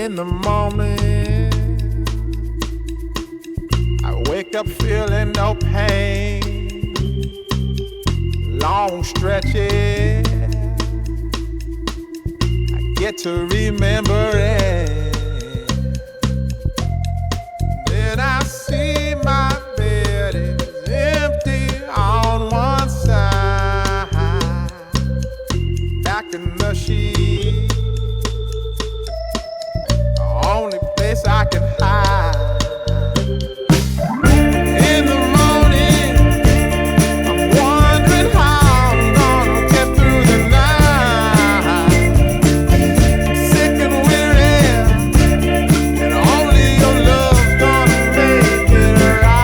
In the morning, I wake up feeling no pain. Long stretches, I get to remember it. Then I see my bed is empty on one side. Back in the sheet, the only place I can hide. In the morning, I'm wondering how I'm gonna get through the night. Sick and weary, and only your love's gonna make it right.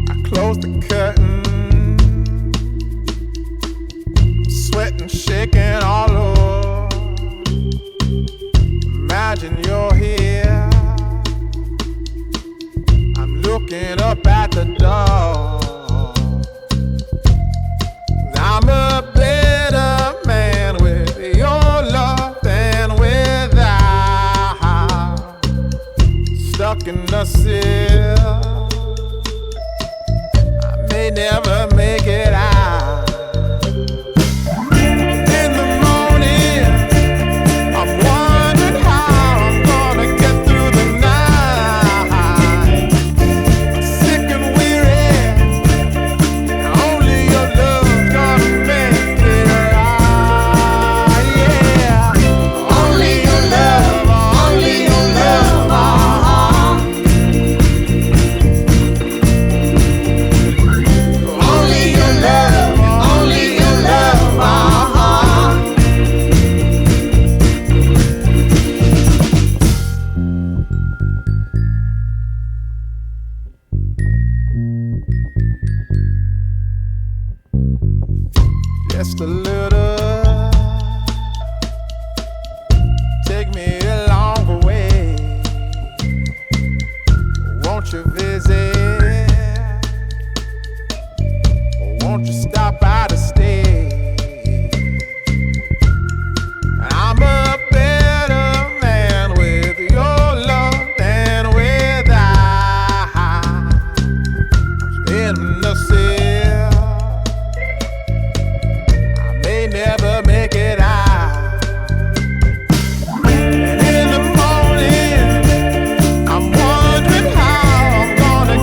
I close the curtain, sweating, shaking all over. Imagine you're here. I'm looking up at the door. I'm a better man with your love than without. Stuck in the cell, I may never make it out. In the morning, I'm wondering how I'm gonna get through the night. Sick and weary, and only your love's gonna make it right. Yeah, only your love, only your love. Only your love, only your love. Just a little, take me along the way. Won't you visit? Won't you stop by to stay? I'm a better man with your love than without. I'm in the cell, I may never make it out. And in the morning, I'm wondering how I'm gonna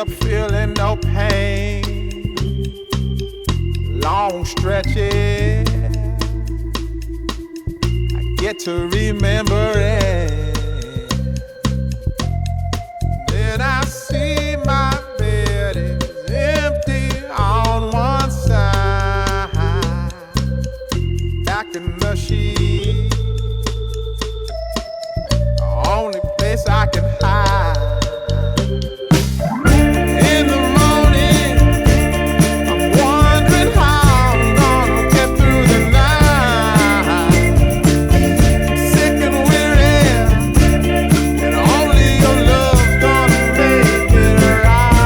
up feeling no pain. Long stretches, I get to remember it. Then I see my bed is empty on one side. Back in the sheet, the only place I can hide. In the morning, I'm wondering how I'm gonna get through the night. Sick and weary, and only your love's gonna make it right.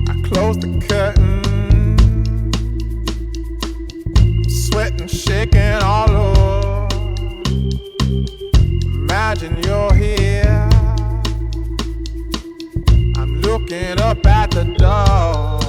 I close the curtain, sweating, shaking all over. Imagine you're here. I'm looking up at the door.